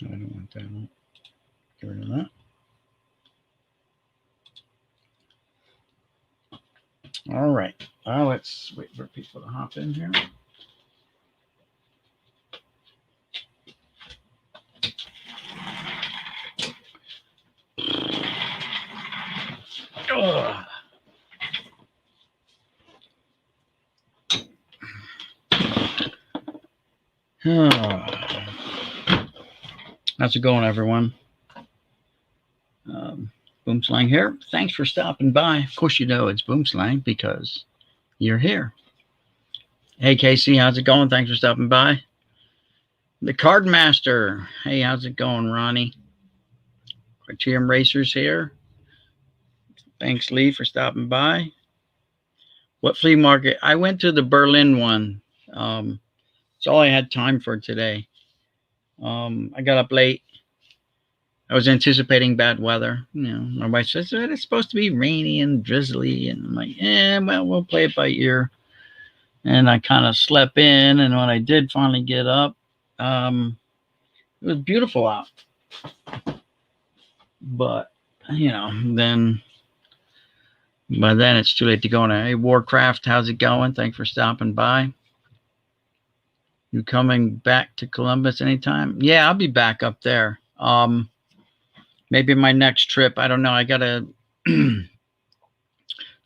I don't want that. Get rid of that. All right. Let's wait for people to hop in here. Ugh. How's it going, everyone? Boom Slang here. Thanks for stopping by. Of course, you know it's Boom Slang because you're here. Hey, Casey, how's it going? Thanks for stopping by. The Card Master. Hey, how's it going, Ronnie? Criterium Racers here. Thanks, Lee, for stopping by. What flea market? I went to the Berlin one. It's all I had time for today. I got up late. I was anticipating bad weather. My wife says it's supposed to be rainy and drizzly, and I'm like, well, we'll play it by ear. And I kind of slept in, and when I did finally get up, it was beautiful out. But then by then it's too late to go now. Hey, Warcraft, how's it going? Thanks for stopping by. You coming back to Columbus anytime? Yeah, I'll be back up there. Maybe my next trip. I don't know. I gotta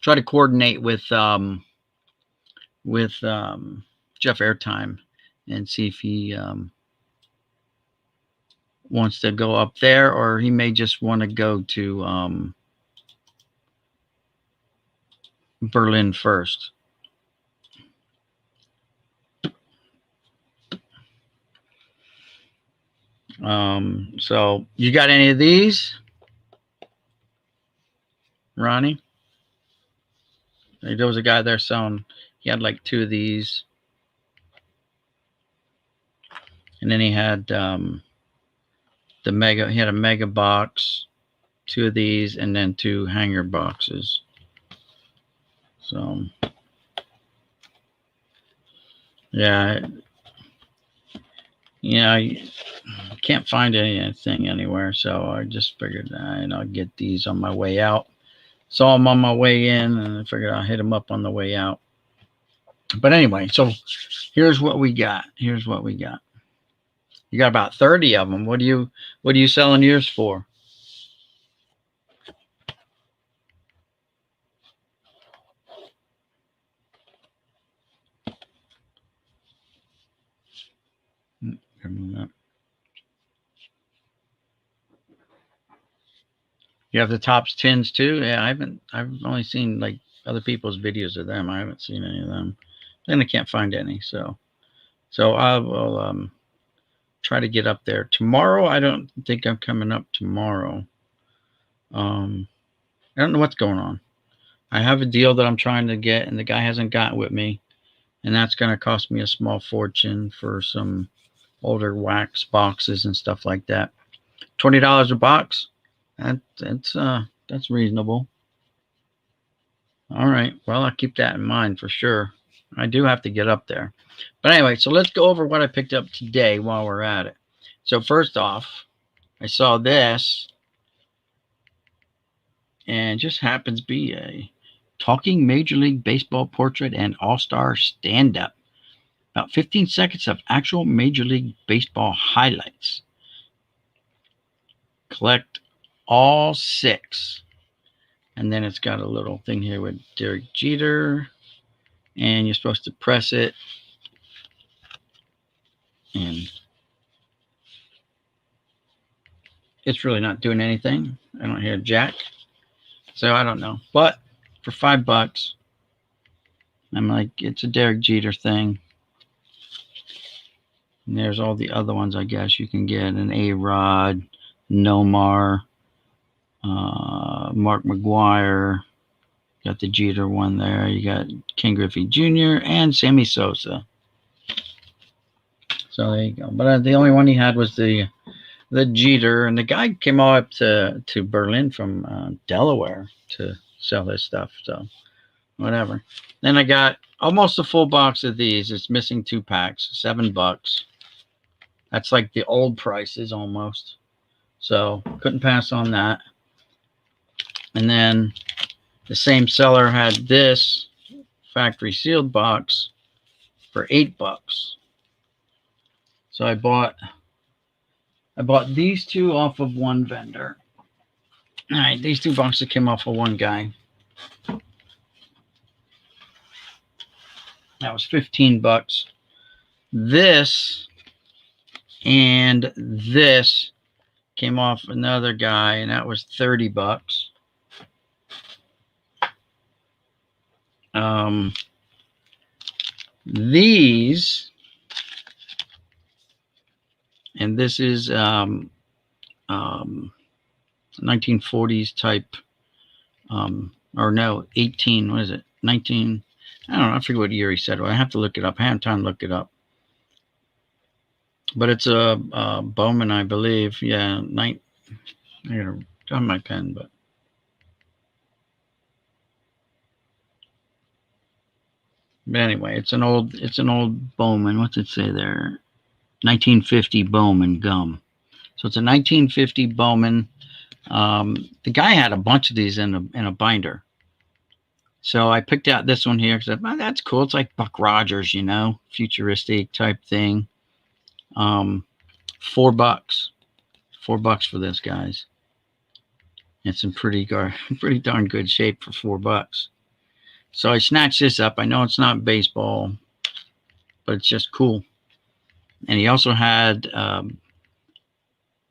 try to coordinate with Jeff Airtime and see if he wants to go up there, or he may just want to go to Berlin first. So you got any of these, Ronnie? There was a guy there selling. He had like 2 of these, and then he had the mega. He had a mega box, 2 of these, and then 2 hanger boxes. So yeah, I can't find anything anywhere, so I just figured I'll get these on my way out. Saw them on my way in, and I figured I'll hit them up on the way out. But anyway, so here's what we got. You got about 30 of them. What are you selling yours for? You have the Tops 10s too? Yeah, I've only seen like other people's videos of them. I haven't seen any of them. And I can't find any. So I will try to get up there tomorrow. I don't think I'm coming up tomorrow. I don't know what's going on. I have a deal that I'm trying to get, and the guy hasn't got with me, and that's going to cost me a small fortune for some older wax boxes and stuff like that. $20 a box. That's reasonable. All right. Well, I'll keep that in mind for sure. I do have to get up there. But anyway, so let's go over what I picked up today while we're at it. So first off, I saw this, and it just happens to be a talking Major League Baseball portrait and all-star stand-up. About 15 seconds of actual Major League Baseball highlights. Collect all 6. And then it's got a little thing here with Derek Jeter. And you're supposed to press it. And it's really not doing anything. I don't hear jack. So I don't know. But for $5, I'm like, it's a Derek Jeter thing. And there's all the other ones, I guess, you can get. An A-Rod, Nomar, Mark McGuire. Got the Jeter one there. You got Ken Griffey Jr. and Sammy Sosa. So there you go. But the only one he had was the Jeter, and the guy came all up to Berlin from Delaware to sell his stuff. So whatever. Then I got almost a full box of these. It's missing 2 packs. $7. That's like the old prices almost. So couldn't pass on that. And then the same seller had this factory sealed box for $8. So I bought these two off of one vendor. All right, these two boxes came off of one guy. That was $15. This and this came off another guy, and that was $30. These, and this is 1940s type, or no, 18, what is it? 19, I don't know, I forget what year he said. Well, I have to look it up. I have time to look it up. But it's a Bowman, I believe. Yeah, I gotta have my pen, but anyway, it's an old Bowman. What's it say there? 1950 Bowman gum. So it's a 1950 Bowman. The guy had a bunch of these in a binder. So I picked out this one here because that's cool. It's like Buck Rogers, you know, futuristic type thing. $4. $4 for this, guys. It's in pretty darn good shape for $4. So I snatched this up. I know it's not baseball, but it's just cool. And he also had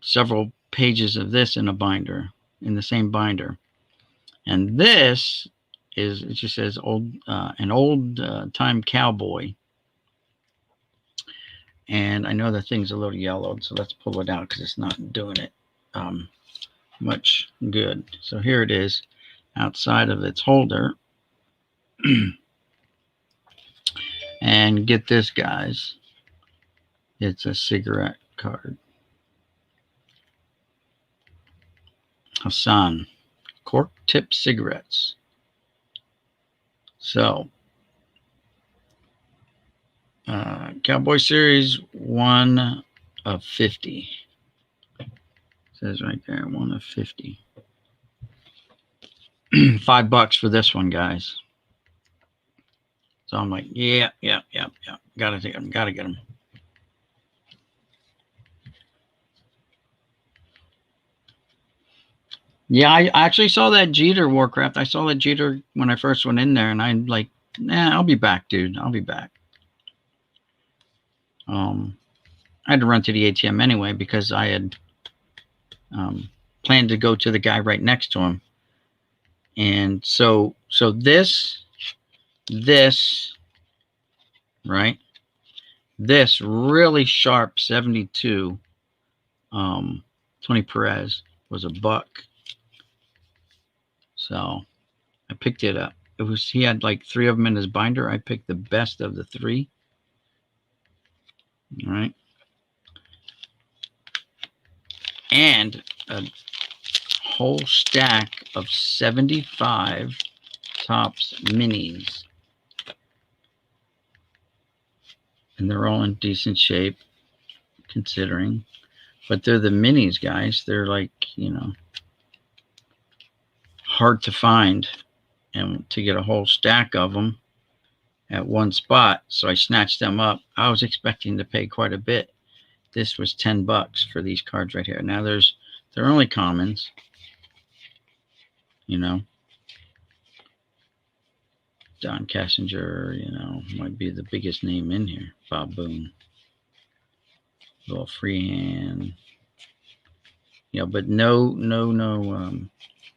several pages of this in a binder, in the same binder. And this is, it just says an old time cowboy. And I know the thing's a little yellowed, so let's pull it out because it's not doing it much good. So here it is outside of its holder. And get this, guys. It's a cigarette card. Hassan. Cork tip cigarettes. So, Cowboy Series 1 of 50. It says right there, 1 of 50. $5 for this one, guys. So I'm like, yeah. Gotta take them. Gotta get them. Yeah, I actually saw that Jeter Warcraft. I saw that Jeter when I first went in there, and I'm like, nah, I'll be back, dude. I'll be back. I had to run to the ATM anyway because I had planned to go to the guy right next to him. And so this, right? This really sharp 72 Tony Perez was $1. So I picked it up. He had like 3 of them in his binder. I picked the best of the 3. All right. And a whole stack of 75 Topps minis. And they're all in decent shape, considering. But they're the minis, guys. They're like, you know, hard to find. And to get a whole stack of them at one spot, so I snatched them up. I was expecting to pay quite a bit. This was $10 for these cards right here. Now they're only commons, you know. Don Cassinger, you know, might be the biggest name in here. Bob Boone, Will Freehand, you know, but no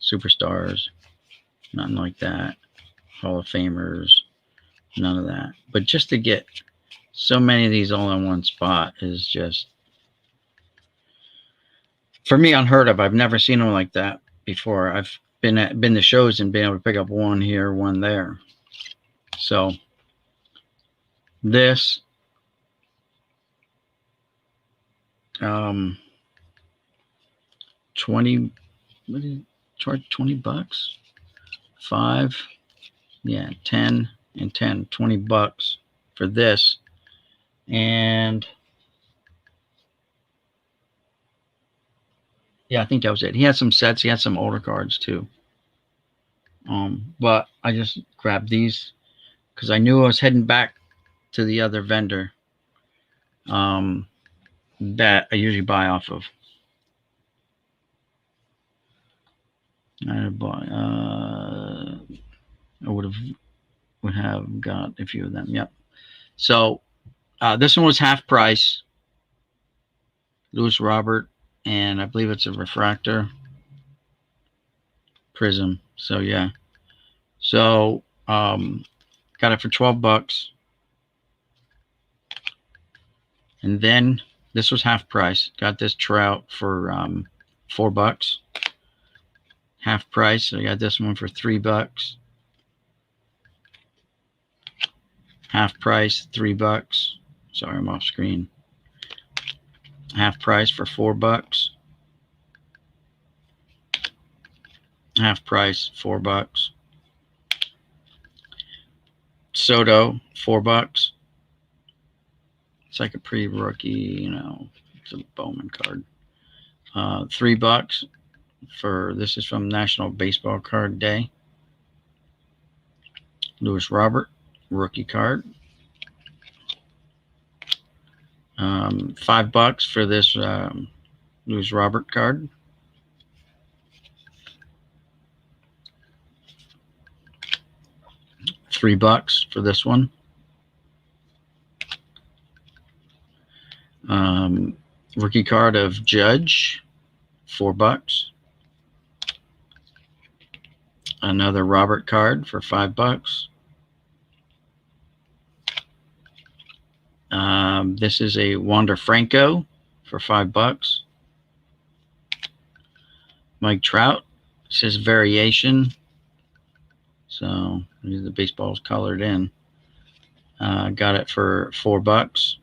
superstars, nothing like that. Hall of Famers, none of that. But just to get so many of these all in one spot is just, for me, unheard of. I've never seen them like that before. I've been to shows and been able to pick up one here, one there. So this, 20, what did it charge? $20? 5, yeah, 10 and 10, $20 for this. And Yeah, I think that was it. He had some sets. He had some older cards too. But I just grabbed these because I knew I was heading back to the other vendor that I usually buy off of. I would have got a few of them. Yep. So this one was half price. Lewis Robert, and I believe it's a refractor prism. So yeah. So got it for $12, and then this was half price. Got this trout for $4, half price. So I got this one for $3, half price $3. Sorry, I'm off screen. Half price for $4, half price $4. Soto $4. It's like a pre-rookie, you know, it's a Bowman card. $3 for, this is from National Baseball Card Day. Lewis Robert, rookie card. $5 for this Lewis Robert card. $3 for this one. Rookie card of Judge, $4. Another Robert card for $5. This is a Wander Franco for $5. Mike Trout, it says variation. So the baseball's colored in. Got it for $4.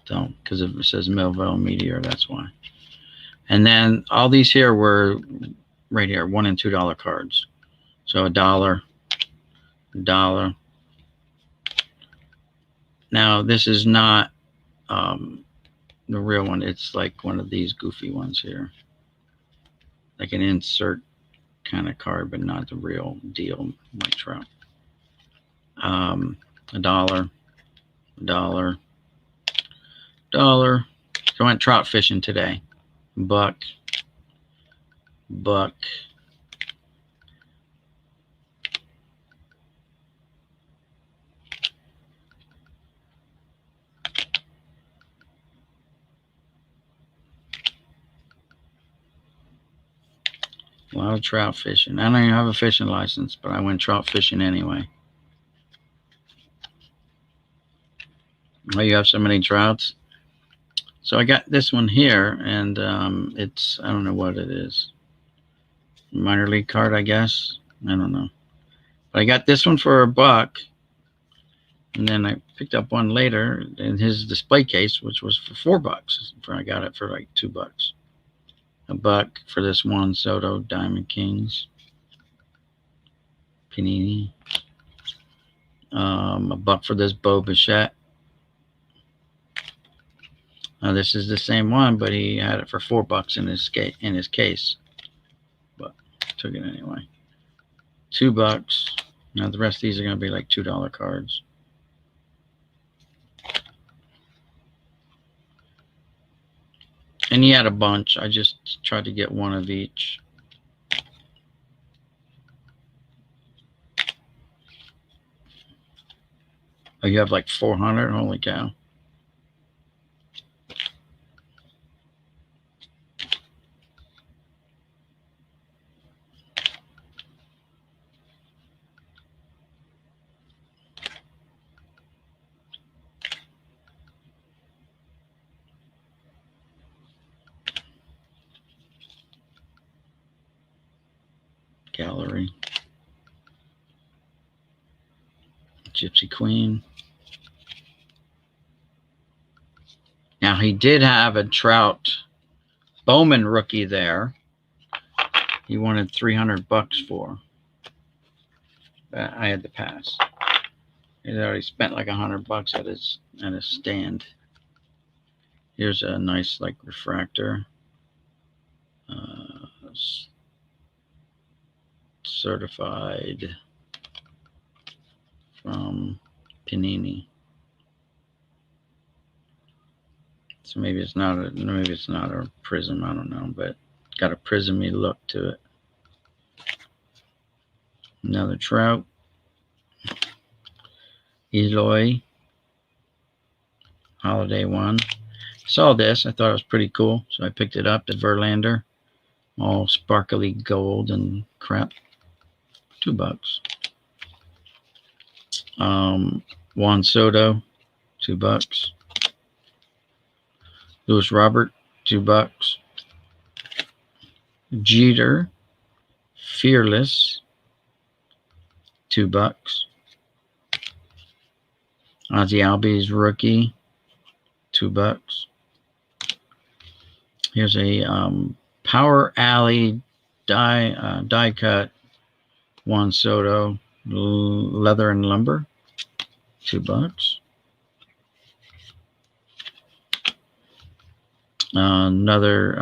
Don't, because it says Millville Meteor, that's why. And then all these here were right here, $1 and $2 cards. So $1, $1. Now this is not the real one. It's like one of these goofy ones here, like an insert kind of card, but not the real deal. Mike Trout. $1, $1, $1. So I went trout fishing today. $1, $1. A lot of trout fishing. I don't even have a fishing license, but I went trout fishing anyway. Oh, you have so many trouts. So I got this one here, and it's, I don't know what it is. Minor league card, I guess. I don't know. But I got this one for $1, and then I picked up one later in his display case, which was for $4. I got it for like $2. $1 for this one Soto Diamond Kings Panini. $1 for this Bo Bichette. Now this is the same one, but he had it for $4 in his case. But I took it anyway. $2. Now the rest of these are going to be like $2 cards. And he had a bunch. I just tried to get one of each. Oh, you have like 400? Holy cow. Gallery. Gypsy Queen. Now he did have a Trout Bowman rookie there. He wanted $300 for. But I had to pass. He already spent like $100 at his stand. Here's a nice like refractor. Certified from Panini. So maybe it's not a prism, I don't know, but got a prismy look to it. Another Trout. Eloy. Holiday one. Saw this, I thought it was pretty cool, so I picked it up. The Verlander, all sparkly gold and crap. $2. Juan Soto, $2. Lewis Robert, $2. Jeter, Fearless, $2. Ozzie Albies rookie, $2. Here's a Power Alley die cut Juan Soto leather and lumber, $2. Another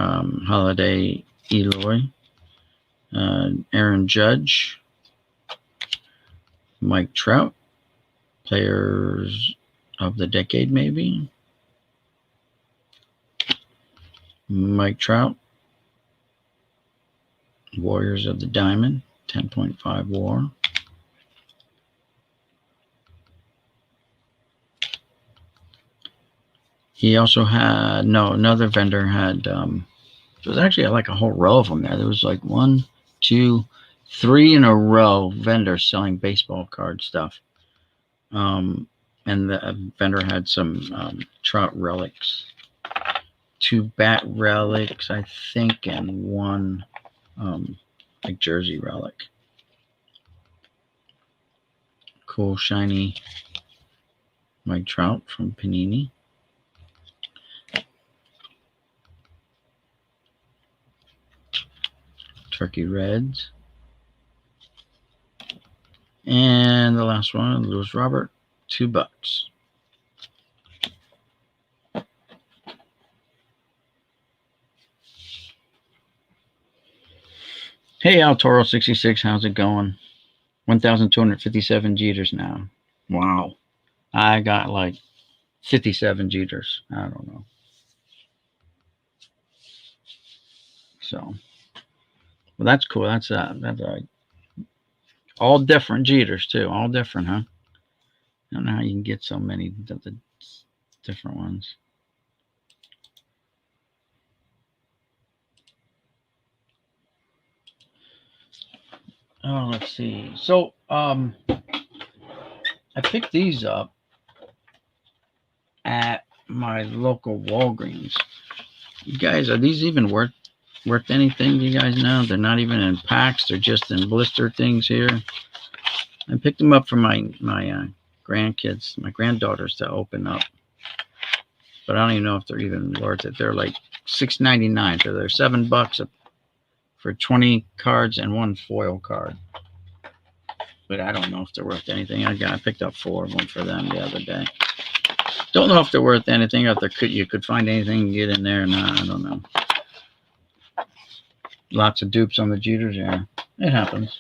holiday Eloy, Aaron Judge, Mike Trout, players of the decade maybe. Mike Trout, Warriors of the Diamond, 10.5 WAR. He also had, another vendor had, there was actually like a whole row of them there. There was like 1, 2, 3 in a row vendors selling baseball card stuff. And the vendor had some Trout relics. 2 bat relics, I think, and 1 like jersey relic. Cool, shiny Mike Trout from Panini. Turkey Reds. And the last one, Lewis Robert, $2. Hey, Al Toro 66, how's it going? 1,257 Jeters now. Wow. I got like 57 Jeters. I don't know. So, well, that's cool. That's all different Jeters too. All different, huh? I don't know how you can get so many of the different ones. Oh, let's see. So, I picked these up at my local Walgreens. You guys, are these even worth anything? You guys know they're not even in packs. They're just in blister things here. I picked them up for my grandkids, my granddaughters to open up. But I don't even know if they're even worth it. They're like $6.99. So they're $7 for 20 cards and 1 foil card. But I don't know if they're worth anything. I picked up 4 of them for them the other day. Don't know if they're worth anything. If you could find anything and get in there. No, I don't know. Lots of dupes on the Jeters. Yeah, it happens.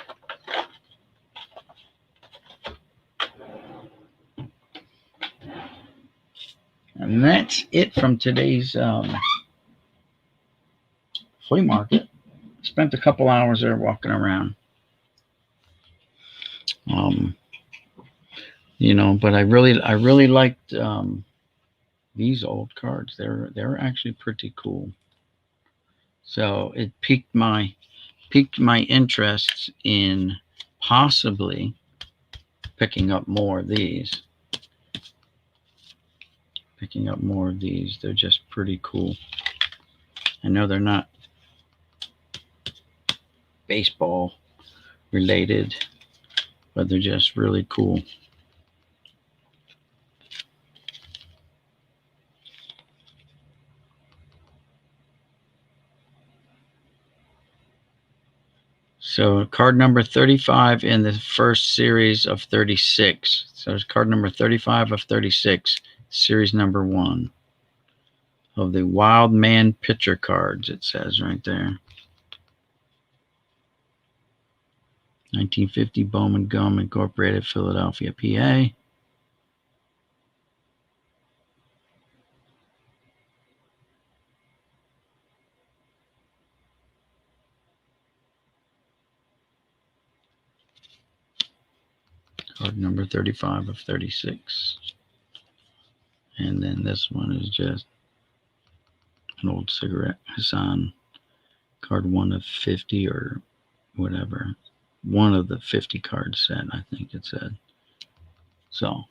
And that's it from today's flea market. Spent a couple hours there walking around. But I really liked these old cards. They're actually pretty cool. So it piqued my interest in possibly picking up more of these. They're just pretty cool. I know they're not baseball related, but they're just really cool. So card number 35 in the first series of 36. So it's card number 35 of 36, series number 1. of the Wild Man pitcher cards, it says right there. 1950 Bowman Gum Incorporated, Philadelphia, PA. Card number 35 of 36. And then this one is just an old cigarette. Hassan. Card 1 of 50 or whatever. One of the 50 cards set, I think it said. So,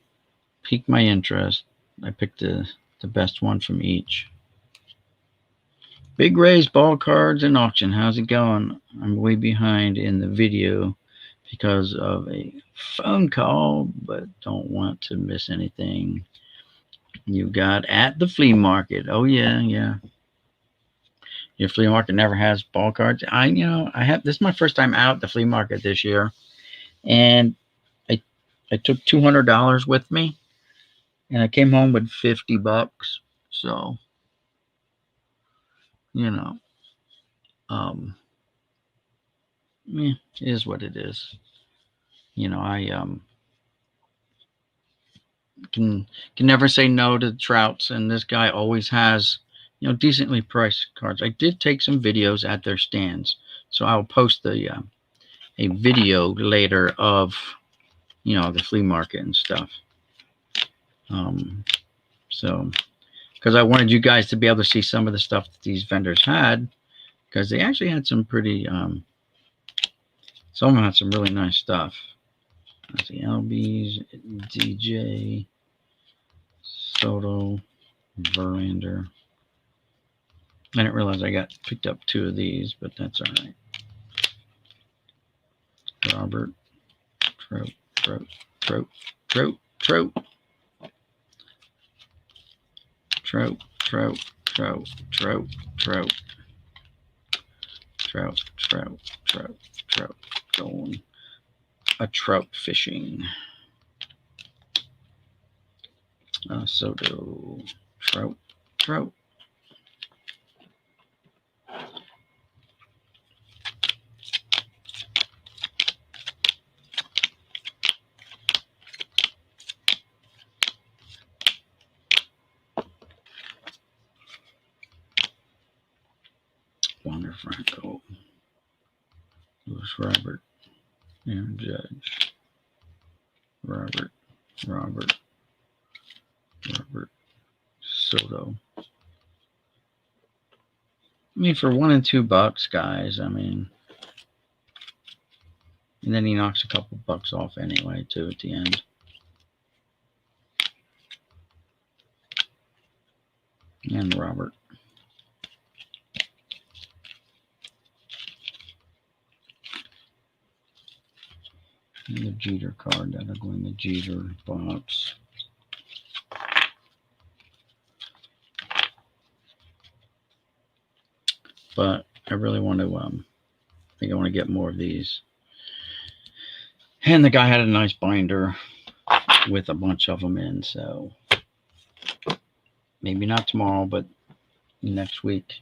piqued my interest. I picked the best one from each. Big Ray's ball cards and auction. How's it going? I'm way behind in the video because of a phone call, but don't want to miss anything. You got at the flea market. Oh yeah. Your flea market never has ball cards. I have. This is my first time out at the flea market this year, and I took $200 with me, and I came home with $50. So, it is what it is. I can never say no to Trouts, and this guy always has decently priced cards. I did take some videos at their stands, so I'll post a video later of the flea market and stuff. So because I wanted you guys to be able to see some of the stuff that these vendors had, because they actually had some pretty some of them had some really nice stuff. Let's see, LB's, DJ, Soto, Verlander. I didn't realize I got picked up 2 of these, but that's all right. Robert, Trout. Going a trout fishing. Soto, trout. Wander Franco, Lewis Robert, Aaron Judge, Robert, Soto. I mean, for $1 and $2, guys. I mean, and then he knocks a couple bucks off anyway, too, at the end. And Robert. And the Jeter card that'll go in the Jeter box. But I really want to, I think I want to get more of these. And the guy had a nice binder with a bunch of them in, so maybe not tomorrow, but next week.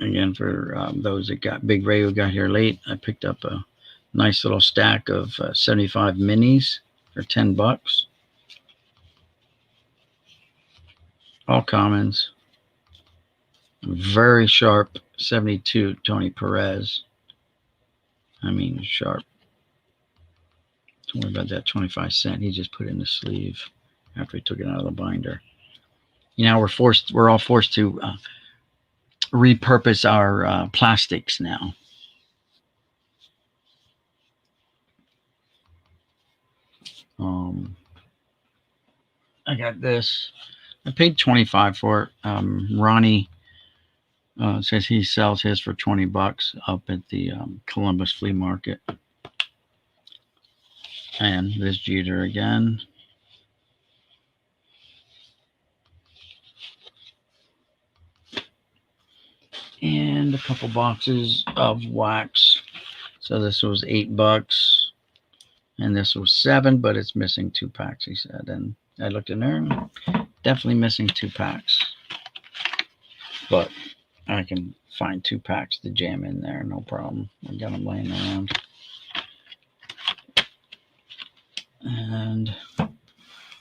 Again, for those that got Big Ray who got here late, I picked up a nice little stack of 75 minis for $10. All commons. Very sharp 72 Tony Perez. I mean, sharp. Don't worry about that 25 cent. He just put it in the sleeve after he took it out of the binder. We're all forced to repurpose our plastics now. I got this. I paid $25 for it. Ronnie says he sells his for $20 up at the Columbus Flea Market. And this Jeter again. And a couple boxes of wax. So this was $8. And this was $7, but it's missing 2 packs, he said. And I looked in there, definitely missing 2 packs. but I can find 2 packs to jam in there, no problem. I got them laying around. And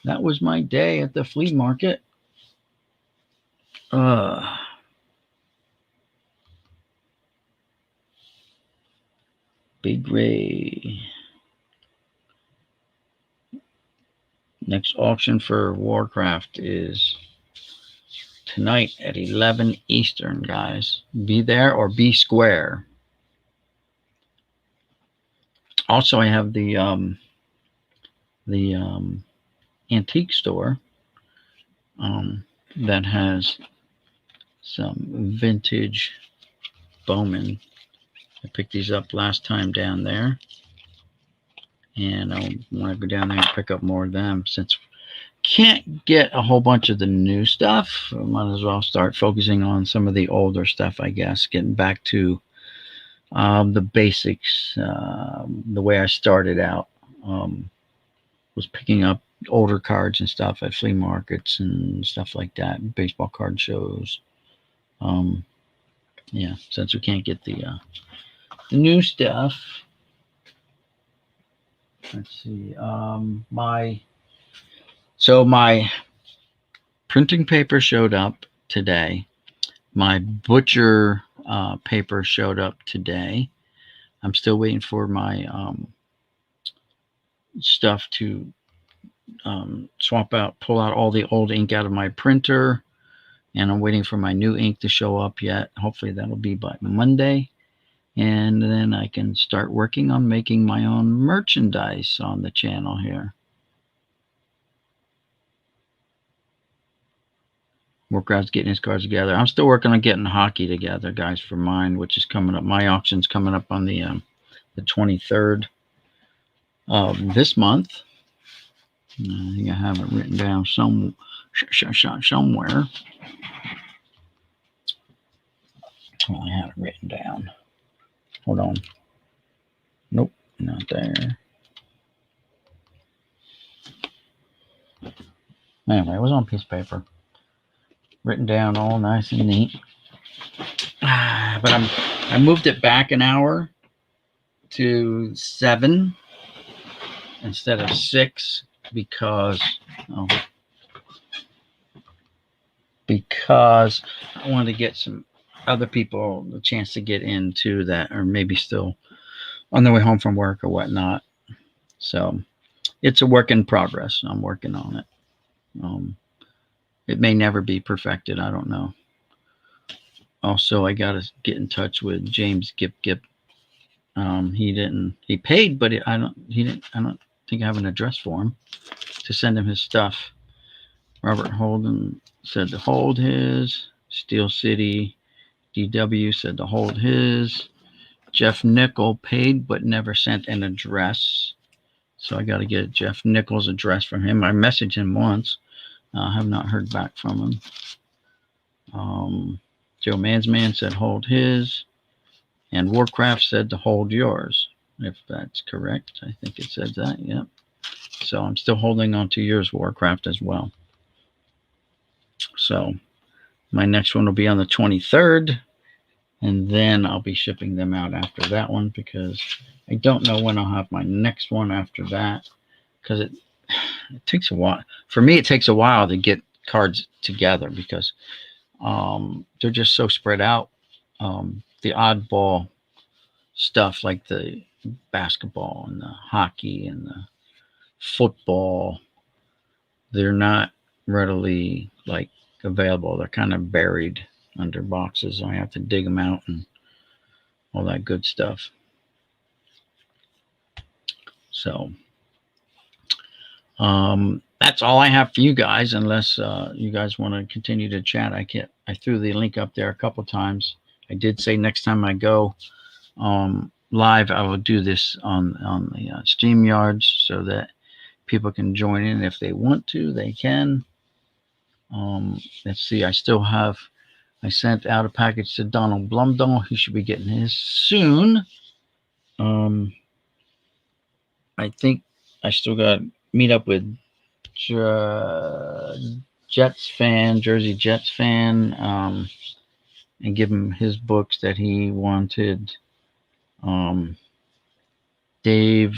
that was my day at the flea market. Big Ray. Next auction for Warcraft is tonight at 11 Eastern, guys. Be there or be square. Also, I have the antique store that has some vintage Bowman. I picked these up last time down there, and I want to go down there and pick up more of them. Since can't get a whole bunch of the new stuff, I might as well start focusing on some of the older stuff, I guess, getting back to the basics. The way I started out was picking up older cards and stuff at flea markets and stuff like that, baseball card shows. Yeah, since we can't get the new stuff. Let's see. My printing paper showed up today. My butcher paper showed up today. I'm still waiting for my stuff to pull out all the old ink out of my printer, and I'm waiting for my new ink to show up yet. Hopefully that'll be by Monday, and then I can start working on making my own merchandise on the channel here. Warcraft's getting his cards together. I'm still working on getting hockey together, guys, for mine, which is coming up. My auction's coming up on the 23rd of this month. I think I have it written down somewhere. Oh, I have it written down. Hold on. Nope, not there. Anyway, it was on a piece of paper. Written down all nice and neat. But I moved it back an hour to 7 instead of 6 because I wanted to get some other people the chance to get into that, or maybe still on their way home from work or whatnot. So it's a work in progress. I'm working on it. It may never be perfected. I don't know. Also, I got to get in touch with James Gip. He paid, but I don't think I have an address for him to send him his stuff. Robert Holden said to hold his. Steel City DW said to hold his. Jeff Nickel paid but never sent an address. So I got to get Jeff Nickel's address from him. I messaged him once. I have not heard back from him. Joe Mansman said hold his. And Warcraft said to hold yours. If that's correct. I think it said that, yep. So I'm still holding on to yours, Warcraft, as well. So my next one will be on the 23rd. And then I'll be shipping them out after that one because I don't know when I'll have my next one after that. Because it takes a while. For me, it takes a while to get cards together because they're just so spread out. The oddball stuff like the basketball and the hockey and the football, they're not readily available. They're kind of buried under boxes. I have to dig them out and all that good stuff. So that's all I have for you guys, unless you guys want to continue to chat. I threw the link up there a couple times. I did say next time I go live, I will do this on the StreamYards so that people can join in if they want to. They can. Let's see. I sent out a package to Donald Blumdahl. He should be getting his soon. I think I still got to meet up with Jersey Jets fan. and give him his books that he wanted. Dave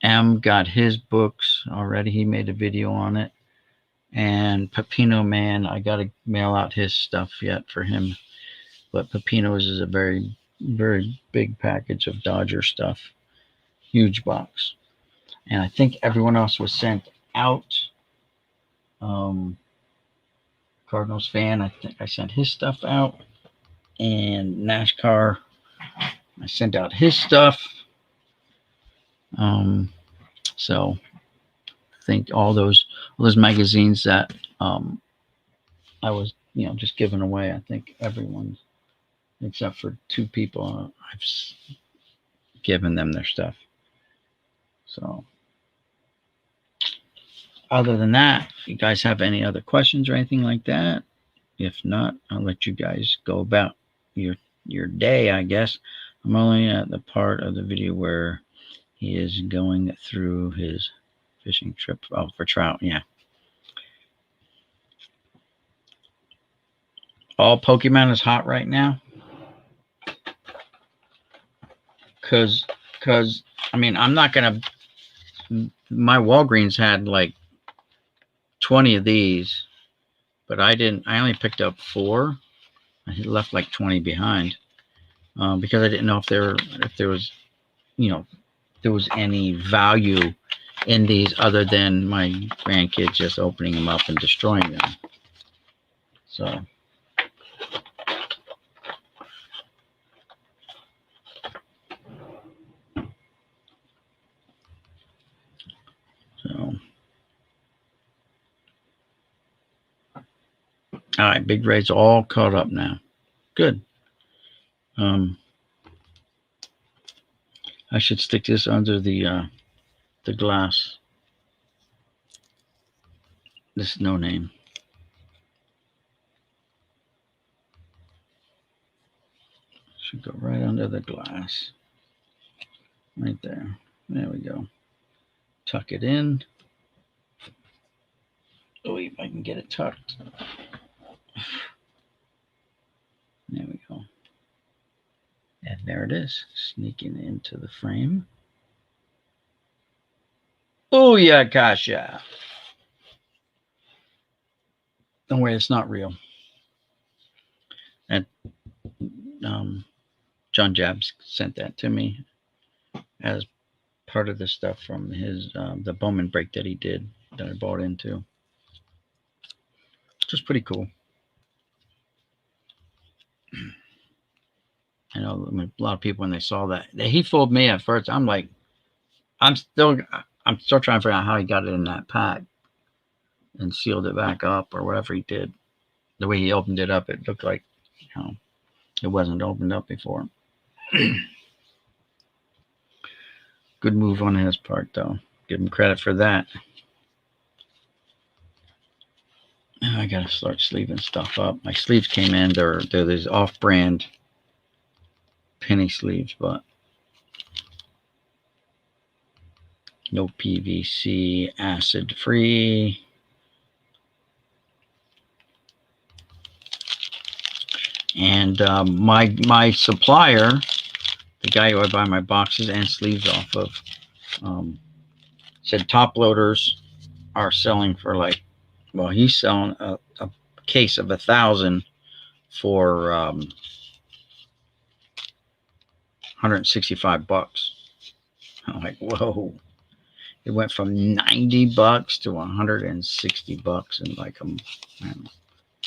M got his books already. He made a video on it. And Pepino Man, I got to mail out his stuff yet for him. But Pepino's is a very, very big package of Dodger stuff. Huge box. And I think everyone else was sent out. Cardinals fan, I think I sent his stuff out. And NASCAR, I sent out his stuff. So I think all those magazines that I was, just giving away. I think everyone, except for 2 people, I've given them their stuff. So, other than that, you guys have any other questions or anything like that? If not, I'll let you guys go about your day, I guess. I'm only at the part of the video where he is going through his fishing trip. Oh, for trout, yeah. All Pokemon is hot right now. Cause I mean, I'm not gonna. My Walgreens had like 20 of these, but I didn't. I only picked up 4. I left like 20 behind because I didn't know if there was, there was any value in these other than my grandkids just opening them up and destroying them. So. All right, Big Ray's all caught up now. Good. I should stick this under the glass. This is no name. Should go right under the glass. Right there. There we go. Tuck it in. Oh, if I can get it tucked. There we go. And there it is, sneaking into the frame. Oh, yeah, Kasha. Don't worry, it's not real. And John Jabs sent that to me as part of the stuff from his the Bowman break that he did that I bought into. Just pretty cool. I know a lot of people when they saw that he fooled me at first. I'm like, I'm still trying to figure out how he got it in that pack and sealed it back up or whatever he did. The way he opened it up, it looked like it wasn't opened up before. Good move on his part, though. Give him credit for that. I gotta start sleeving stuff up. My sleeves came in. They're these off-brand penny sleeves, but no PVC, acid-free. And my supplier, the guy who I buy my boxes and sleeves off of, said top loaders are selling for like, well, he's selling a case of 1,000 for $165. I'm like, whoa! It went from $90 to $160 in like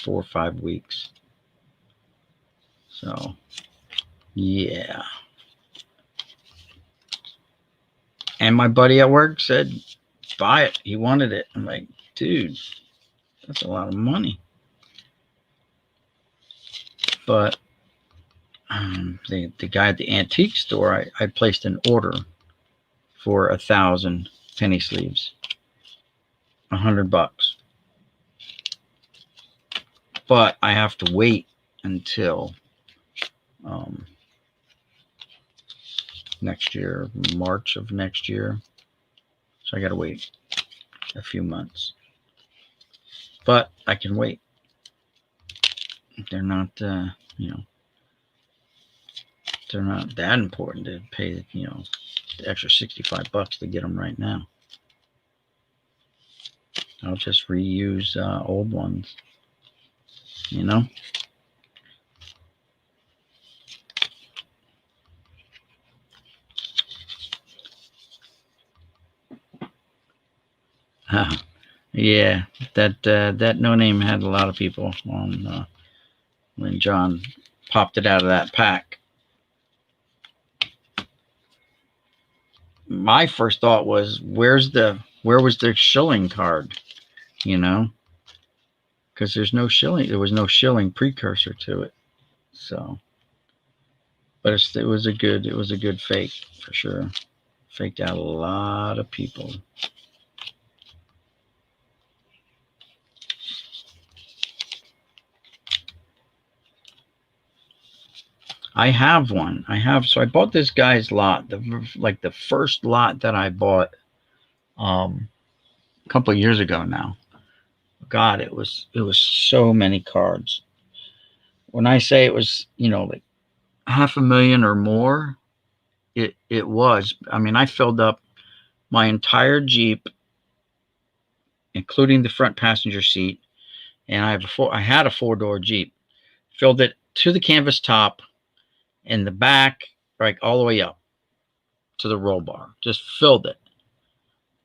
4 or 5 weeks. So, yeah. And my buddy at work said, buy it. He wanted it. I'm like, dude, that's a lot of money. But the guy at the antique store, I placed an order for 1,000 penny sleeves, $100. But I have to wait until next year, March of next year. So I got to wait a few months. But I can wait. They're not, they're not that important to pay, the extra $65 to get them right now. I'll just reuse old ones, you know. Yeah, that no name had a lot of people on when John popped it out of that pack. My first thought was, where was the shilling card? Because there's no shilling. There was no shilling precursor to it. So, but it was a good fake for sure. Faked out a lot of people. I have one. So I bought this guy's lot, the first lot that I bought a couple of years ago now. God, it was so many cards. When I say it was, like 500,000 or more, it was. I mean, I filled up my entire Jeep, including the front passenger seat, and I had a 4-door Jeep. Filled it to the canvas top, and the back, like all the way up to the roll bar. Just filled it.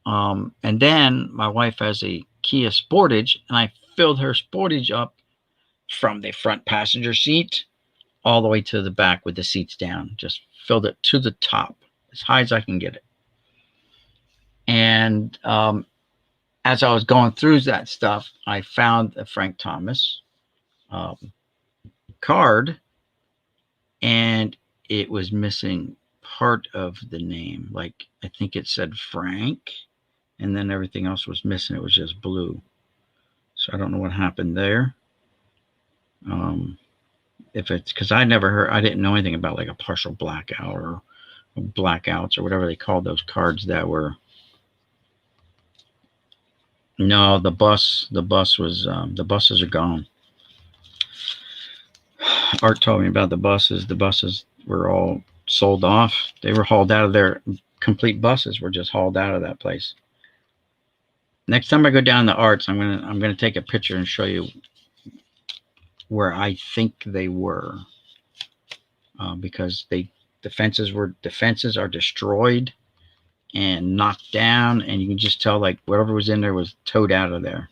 And then my wife has a Kia Sportage, and I filled her Sportage up from the front passenger seat all the way to the back with the seats down. Just filled it to the top, as high as I can get it. And as I was going through that stuff, I found a Frank Thomas card, and it was missing part of the name. Like, I think it said Frank, and then everything else was missing. It was just blue. So I don't know what happened there. If it's because I didn't know anything about like a partial blackout or blackouts or whatever they called those cards that were. No, the buses are gone. Art told me about the buses. The buses were all sold off. They were hauled out of their complete buses were just hauled out of that place. Next time I go down to Arts, I'm gonna take a picture and show you where I think they were, because the fences are destroyed and knocked down, and you can just tell like whatever was in there was towed out of there.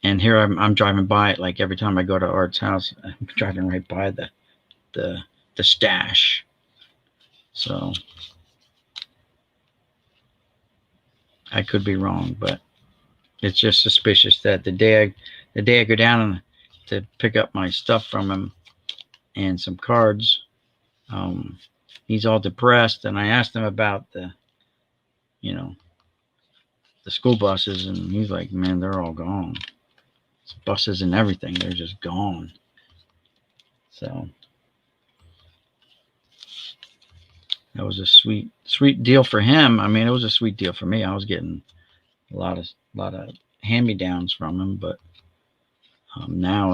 And here I'm driving by it, like every time I go to Art's house, I'm driving right by the stash. So I could be wrong, but it's just suspicious that the day I go down to pick up my stuff from him and some cards, he's all depressed, and I asked him about the school buses, and he's like, man, they're all gone. It's buses and everything, they're just gone. So that was a sweet deal for him. I mean, it was a sweet deal for me. I was getting a lot of hand-me-downs from him, but now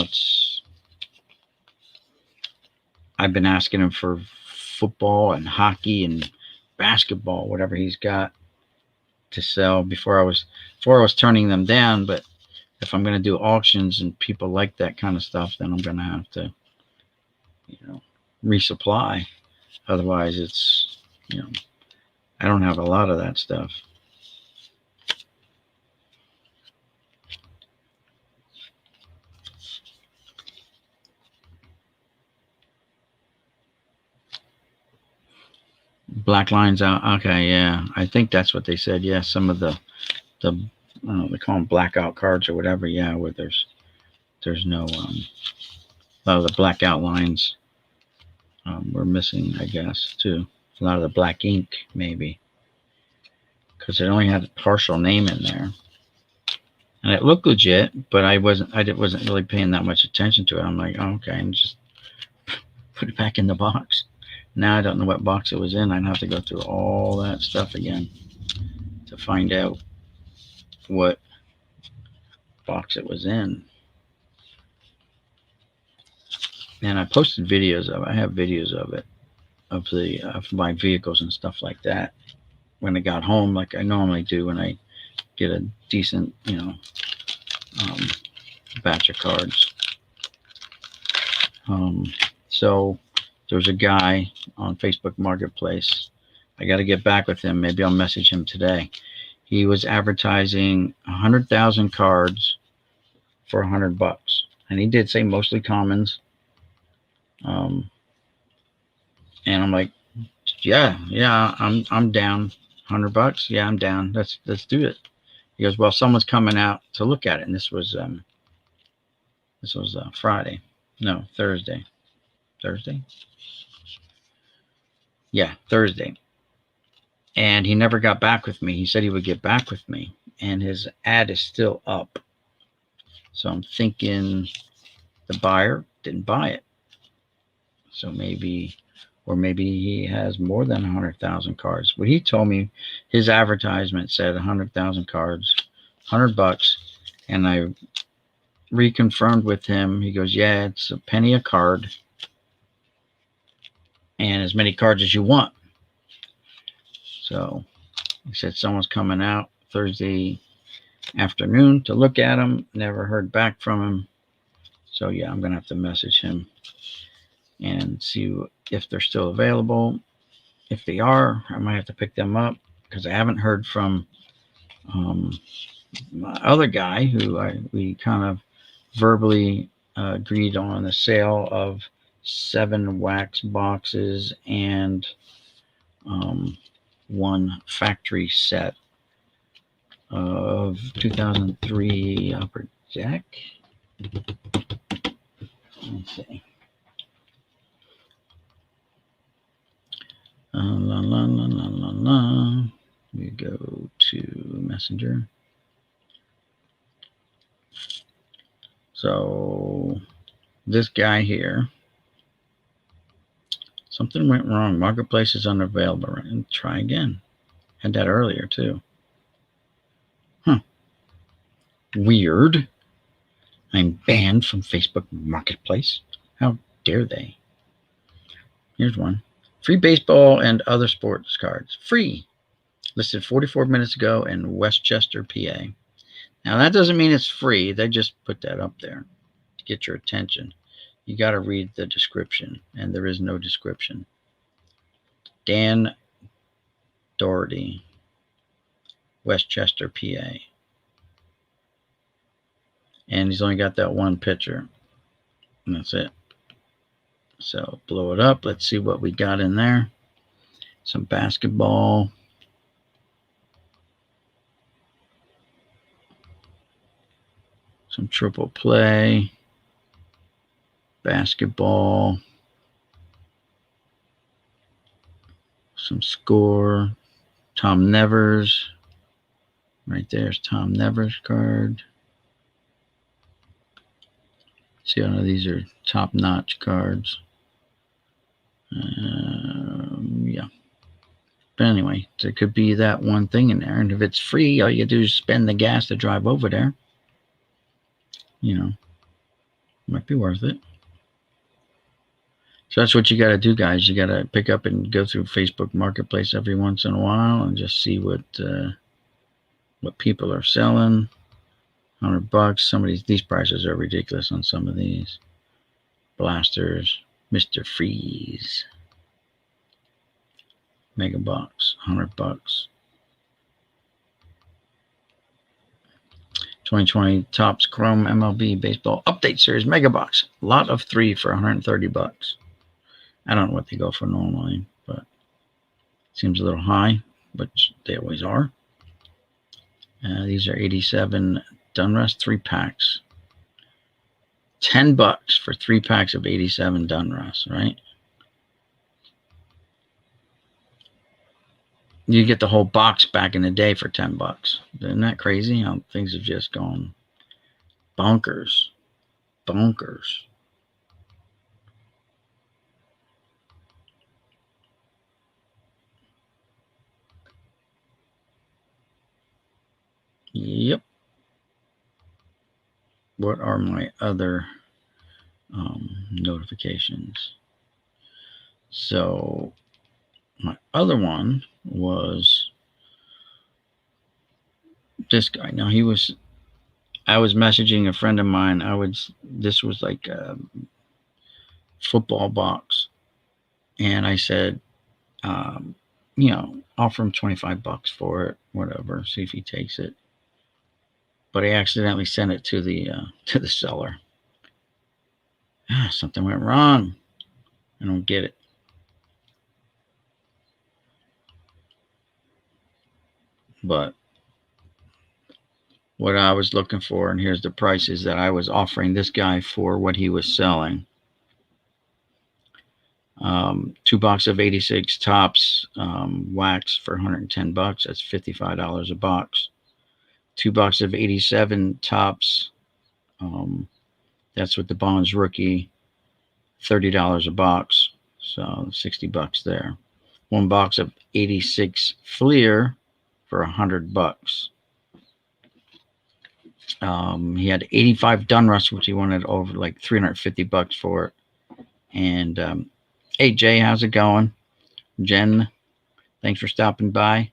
I've been asking him for football and hockey and basketball, whatever he's got to sell before I was turning them down. But if I'm going to do auctions and people like that kind of stuff, then I'm going to have to, resupply. Otherwise, it's, I don't have a lot of that stuff. Black lines out. Okay, yeah, I think that's what they said. Yeah, some of the they call them blackout cards or whatever. Yeah, where there's no a lot of the blackout lines were missing, I guess, too. A lot of the black ink, maybe, because it only had a partial name in there, and it looked legit, but I wasn't really paying that much attention to it. I'm like, oh, okay, and just put it back in the box. Now I don't know what box it was in. I'd have to go through all that stuff again to find out what box it was in. And I posted videos of it. I have videos of it, of my vehicles and stuff like that when I got home, like I normally do when I get a decent, um, batch of cards. Um, so there's a guy on Facebook Marketplace. I got to get back with him. Maybe I'll message him today. He was advertising 100,000 cards for $100, and he did say mostly commons. Um, and I'm like, yeah, I'm down. $100, yeah, I'm down. Let's do it. He goes, well, someone's coming out to look at it, and this was Friday, no, Thursday, Thursday, yeah, Thursday. And he never got back with me. He said he would get back with me, and his ad is still up. So I'm thinking the buyer didn't buy it. So maybe he has more than 100,000 cards. But he told me his advertisement said 100,000 cards, $100, and I reconfirmed with him. He goes, yeah, it's a penny a card, and as many cards as you want. So he said someone's coming out Thursday afternoon to look at them. Never heard back from him. So yeah, I'm gonna have to message him and see if they're still available. If they are, I might have to pick them up because I haven't heard from my other guy who we kind of verbally agreed on the sale of 7 wax boxes and one factory set of 2003 Upper Deck. Let's see. La, la, la, la, la, la. We go to Messenger. So this guy here, something went wrong. Marketplace is unavailable. And try again. Had that earlier too. Huh. Weird. I'm banned from Facebook Marketplace. How dare they? Here's one. Free baseball and other sports cards. Free. Listed 44 minutes ago in Westchester, PA. Now that doesn't mean it's free. They just put that up there to get your attention. You got to read the description, and there is no description. Dan Doherty, Westchester, PA. And he's only got that one picture, and that's it. So blow it up. Let's see what we got in there. Some basketball. Some triple play. Basketball. Some score. Tom Nevers. Right there's Tom Nevers card. See, all of these are top-notch cards. Yeah. But anyway, there could be that one thing in there. And if it's free, all you do is spend the gas to drive over there. Might be worth it. So that's what you got to do, guys. You got to pick up and go through Facebook Marketplace every once in a while and just see what people are selling. $100. Some of these prices are ridiculous on some of these. Blasters, Mr. Freeze, Mega Box, $100. 2020 Topps Chrome MLB Baseball Update Series Mega Box. Lot of 3 for $130. I don't know what they go for normally, but seems a little high, which they always are. These are 87 Dunruss 3 packs. $10 for 3 packs of 87 Dunruss, right? You get the whole box back in the day for $10. Isn't that crazy how things have just gone bonkers? Bonkers. Yep. What are my other notifications. So my other one was this guy. Now I was messaging a friend of mine. This was like a football box. And I said, offer him $25 for it, whatever, see if he takes it. But I accidentally sent it to the seller. Something went wrong. I don't get it. But what I was looking for, and here's the prices that I was offering this guy for what he was selling. 2 boxes of 86 tops wax for $110. That's $55 a box. 2 boxes of 87 tops. That's with the Bonds rookie, $30 a box. So $60 there. 1 box of 86 Fleer for $100. He had 85 Dunrust, which he wanted over like $350 for it. And hey Jay, how's it going? Jen, thanks for stopping by.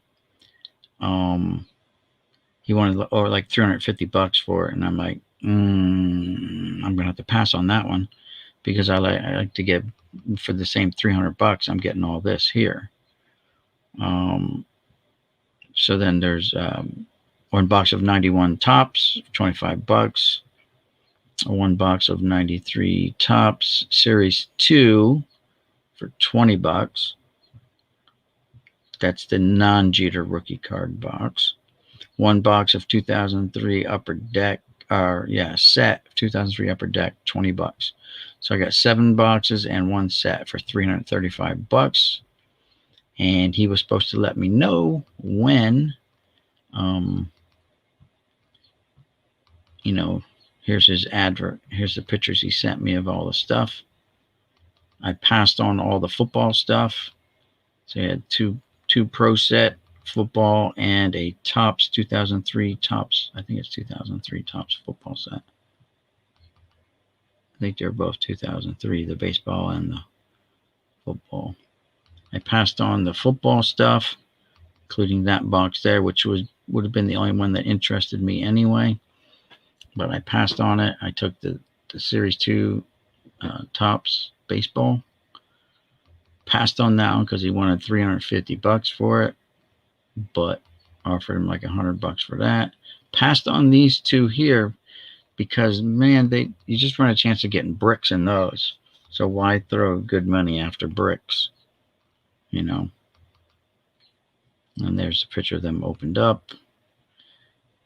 He wanted over like $350 for it, and I'm like, I'm gonna have to pass on that one because I like to get for the same $300. I'm getting all this here. So then there's 1 box of 91 tops, $25. 1 box of 93 tops, Series 2 for $20. That's the non-Jeter rookie card box. 1 box of 2003 Upper Deck, set of 2003 Upper Deck, $20. So I got 7 boxes and 1 set for $335. And he was supposed to let me know when, here's his advert. Here's the pictures he sent me of all the stuff. I passed on all the football stuff. So he had two pro set football and a Topps 2003 Topps. I think it's 2003 Topps football set. I think they're both 2003, the baseball and the football. I passed on the football stuff, including that box there, which would have been the only one that interested me anyway. But I passed on it. I took the Series 2 Topps baseball. Passed on that one because he wanted $350 for it, but offered him like $100 for that. Passed on these two here because, man, you just run a chance of getting bricks in those. So why throw good money after bricks? And there's a picture of them opened up.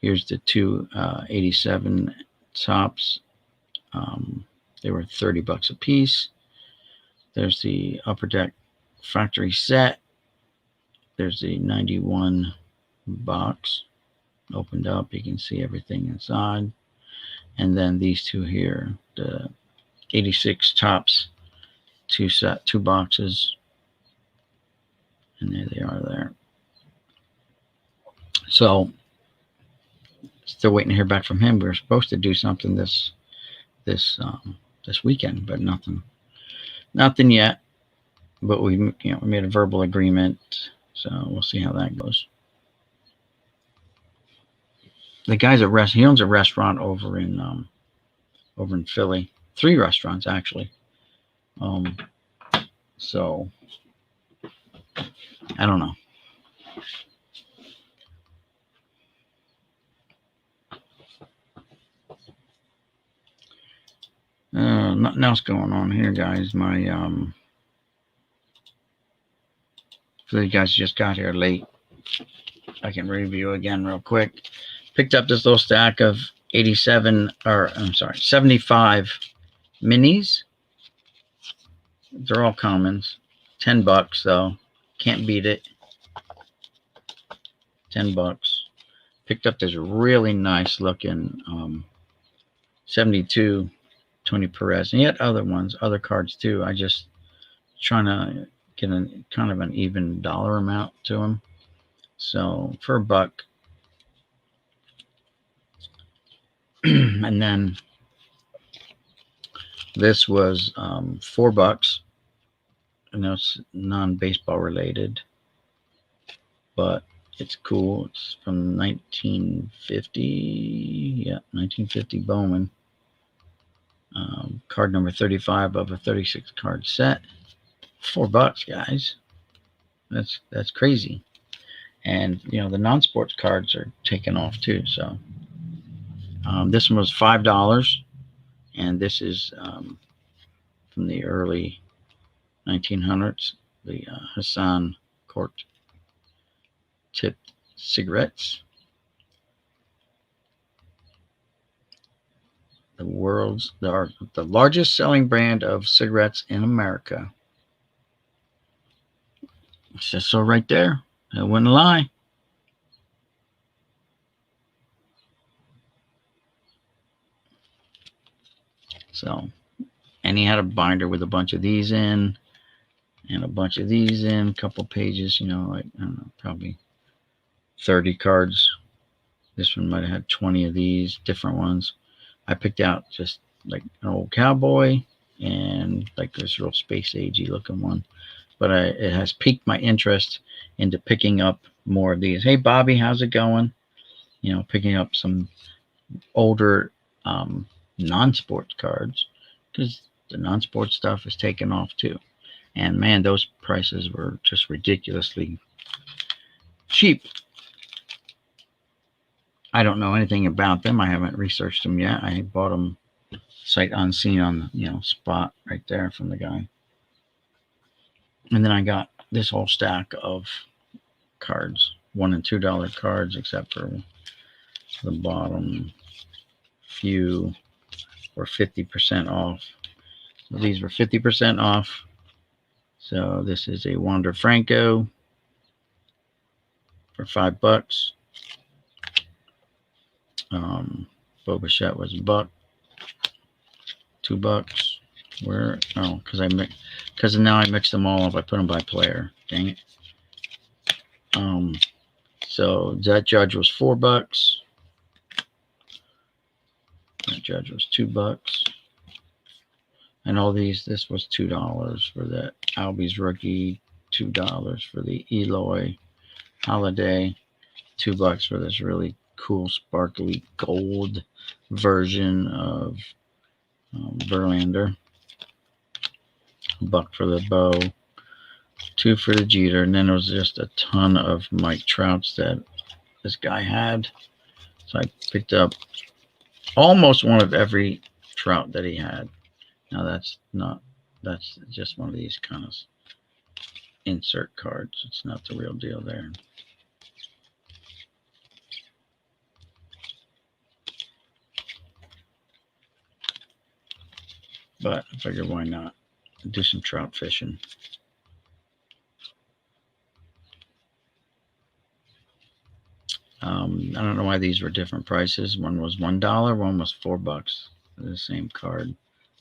Here's the 2 87 tops. They were $30 a piece. There's the Upper Deck factory set. There's the 91 box opened up. You can see everything inside. And then these two here, the 86 tops, 2 boxes. And there they are there. So still waiting to hear back from him. We were supposed to do something this weekend, but nothing yet. But we made a verbal agreement, so we'll see how that goes. The guy's he owns a restaurant over in Philly. 3 restaurants actually. So I don't know. Nothing else going on here, guys. For the guys who just got here late, I can review again real quick. Picked up this little stack of 75 minis. They're all commons. $10 though. Can't beat it. $10. Picked up this really nice looking 72 Tony Perez. And he had other cards too. I just trying to get kind of an even dollar amount to him. So for $1. And then This was $4. I know it's non-baseball related, but it's cool. It's from 1950. Yeah, 1950 Bowman. Card number 35 of a 36 card set. $4, guys. That's crazy. And the non-sports cards are taking off too. So this one was $5, and this is from the early 1900s. The Hassan cork tipped cigarettes. The largest selling brand of cigarettes in America. It says so right there. I wouldn't lie. So, and he had a binder with a bunch of these in, and a bunch of these in, a couple pages, like, I don't know, probably 30 cards. This one might have had 20 of these, different ones. I picked out just like an old cowboy and like this real space agey looking one. But it has piqued my interest into picking up more of these. Hey, Bobby, how's it going? Picking up some older non-sports cards, because the non-sports stuff is taking off too. And man, those prices were just ridiculously cheap. I don't know anything about them. I haven't researched them yet. I bought them sight unseen on the spot right there from the guy. And then I got this whole stack of cards, $1 and $2 cards, except for the bottom few were 50% off. So these were 50% off. So this is a Wander Franco for $5. Boba Fett was $1, $2. Where? Oh, because now I mixed them all up. I put them by player. Dang it. So that Judge was $4. That Judge was $2. And all these, this was $2 for that Albies rookie, $2 for the Eloy Holiday, $2 for this really cool sparkly gold version of Verlander, $1 for the Bow, $2 for the Jeter, and then there was just a ton of Mike Trouts that this guy had. So I picked up almost one of every Trout that he had. Now that's just one of these kind of insert cards. It's not the real deal there. But I figured why not do some trout fishing. I don't know why these were different prices. One was $1, one was $4. The same card,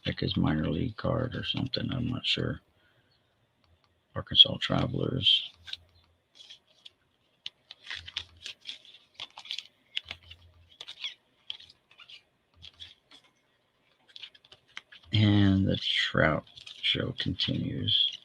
like his minor league card or something. I'm not sure. Arkansas Travelers. And the Trout show continues.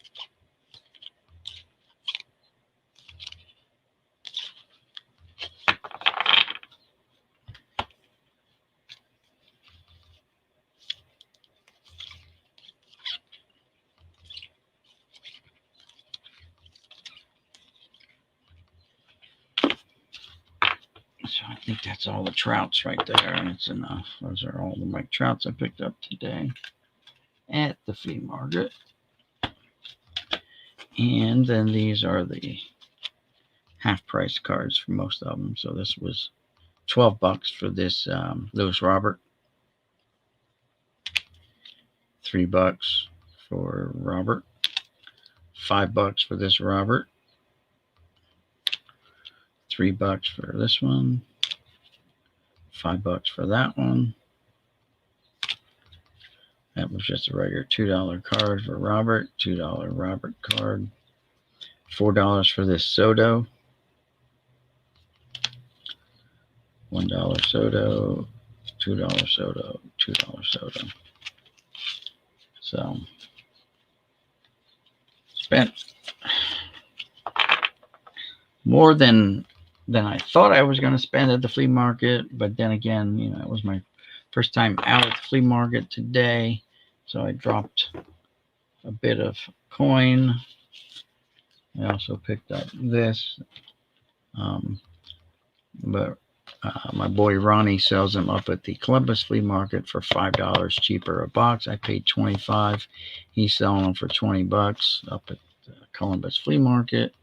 So I think that's all the Trouts right there, and it's enough. Those are all the Mike Trouts I picked up today at the Flea Market. And then these are the half-price cards for most of them. So this was $12 for this Lewis Robert, $3 for Robert, $5 for this Robert, $3 for this one, $5 for that one. That was just a regular $2 card for Robert, $2 Robert card, $4 for this Soto, $1 Soto, $2 Soto, $2 Soto. So spent more than I thought I was going to spend at the flea market. But then again, you know, it was my first time out at the flea market today. So I dropped a bit of coin. I also picked up this. But my boy Ronnie sells them up at the Columbus flea market for $5 cheaper a box. I paid $25. He's selling them for $20 up at the Columbus flea market.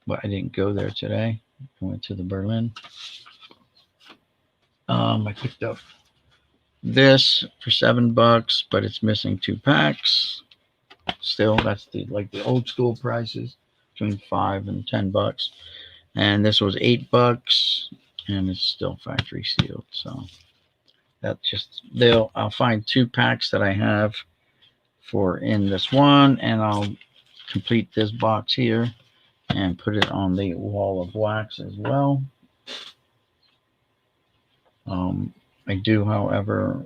But I didn't go there today. I went to the Berlin. I picked up this for $7, but it's missing 2 packs. Still, that's the old school prices, between $5 and $10. And this was $8, and it's still factory sealed. So that's just I'll find 2 packs that I have for in this one, and I'll complete this box here and put it on the wall of wax as well. I do, however,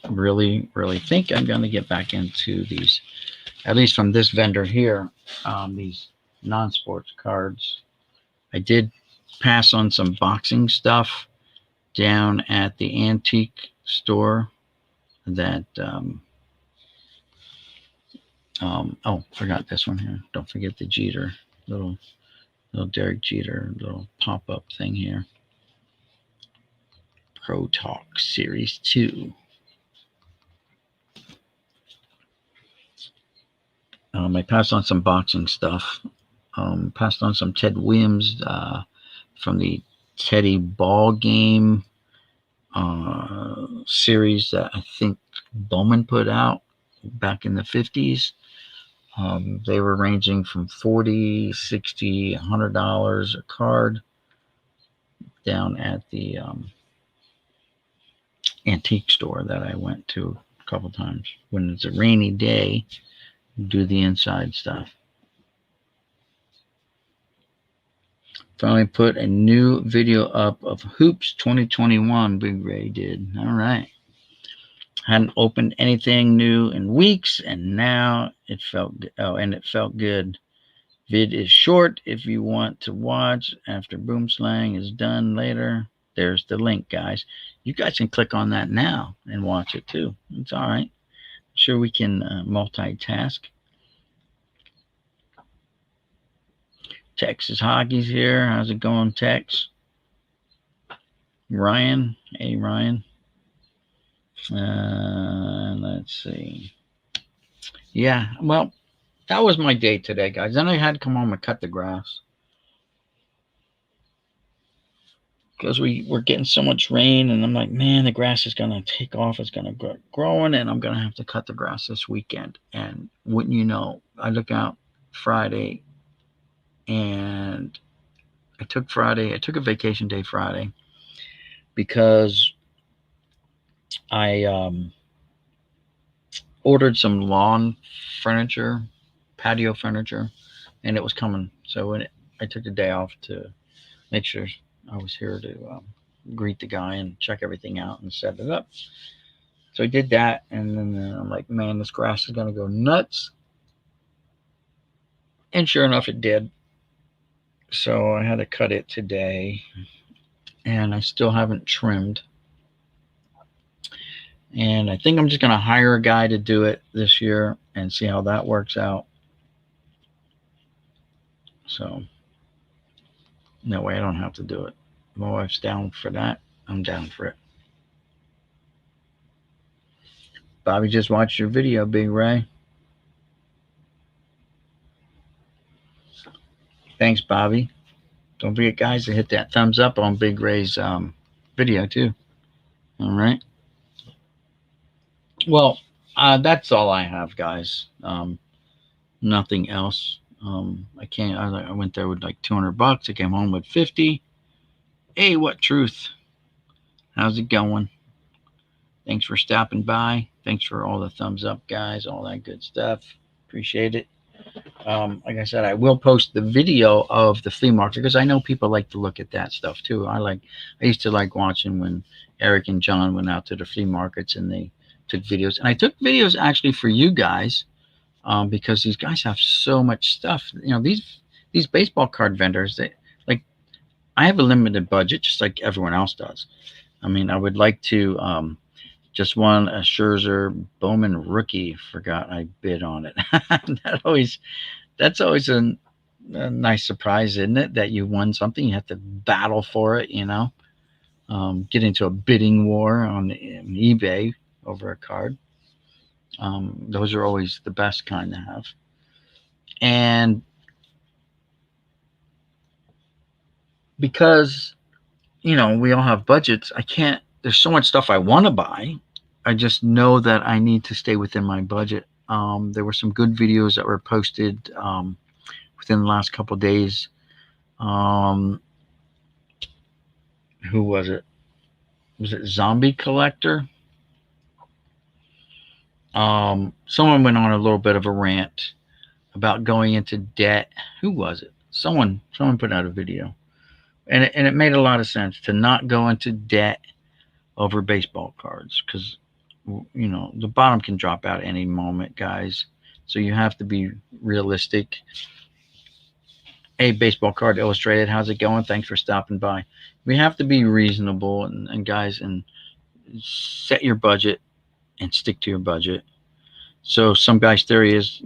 really think I'm going to get back into these, at least from this vendor here, these non-sports cards. I did pass on some boxing stuff down at the antique store that oh, forgot this one here. Don't forget the Jeter, little Derek Jeter little pop-up thing here. Pro Talk Series 2. I passed on some boxing stuff. Passed on some Ted Williams from the Teddy Ball Game series that I think Bowman put out back in the 50s. They were ranging from $40, $60, $100 a card down at the antique store that I went to a couple times. When it's a rainy day, do the inside stuff. Finally put a new video up of Hoops 2021. Big Ray did. All right. Hadn't opened anything new in weeks, and now it felt good. Vid is short if you want to watch after Boomslang is done later. There's the link, guys. You guys can click on that now and watch it too. It's all right. I'm sure we can multitask. Texas Hockey's here. How's it going, Tex? Ryan. Hey, Ryan. Let's see. Yeah, well, that was my day today, guys. Then I had to come home and cut the grass because we were getting so much rain, and I'm like, man, the grass is gonna take off. It's gonna go growing, and I'm gonna have to cut the grass this weekend. And wouldn't you know, I look out Friday, and I took a vacation day Friday because I ordered some lawn furniture, patio furniture, and it was coming. So I took the day off to make sure I was here to greet the guy and check everything out and set it up. So I did that, and then I'm like, man, this grass is going to go nuts. And sure enough, it did. So I had to cut it today, and I still haven't trimmed. And I think I'm just going to hire a guy to do it this year and see how that works out. So that way I don't have to do it. My wife's down for that. I'm down for it. Bobby just watched your video, Big Ray. Thanks, Bobby. Don't forget, guys, to hit that thumbs up on Big Ray's video, too. All right. Well, that's all I have, guys. Nothing else. I went there with like $200. I came home with 50. Hey, what truth? How's it going? Thanks for stopping by. Thanks for all the thumbs up, guys. All that good stuff. Appreciate it. Like I said, I will post the video of the flea market because I know people like to look at that stuff too. I used to like watching when Eric and John went out to the flea markets and they took videos, and I took videos actually for you guys, because these guys have so much stuff. These baseball card vendors, like, I have a limited budget, just like everyone else does. I mean, I would like to just won a Scherzer Bowman rookie. Forgot I bid on it. That's always a nice surprise, isn't it? That you won something, you have to battle for it. Get into a bidding war on eBay over a card. Those are always the best kind to have. And because we all have budgets, I can't. There's so much stuff I want to buy. I just know that I need to stay within my budget. There were some good videos that were posted within the last couple of days. Who was it? Was it Zombie Collector? Someone went on a little bit of a rant about going into debt. Who was it? Someone put out a video, and it made a lot of sense to not go into debt over baseball cards, because the bottom can drop out any moment, guys. So you have to be realistic. Hey, Baseball Card Illustrated, how's it going? Thanks for stopping by. We have to be reasonable, and guys, and set your budget and stick to your budget. So some guy's theory is,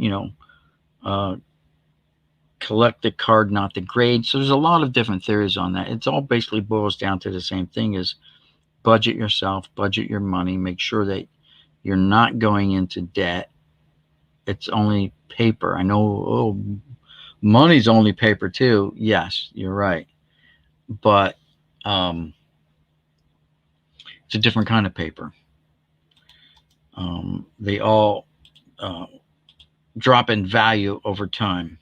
collect the card, not the grade. So there's a lot of different theories on that. It's all basically boils down to the same thing: is budget yourself, budget your money, make sure that you're not going into debt. It's only paper. I know, money's only paper too. Yes, you're right. But it's a different kind of paper. They all drop in value over time.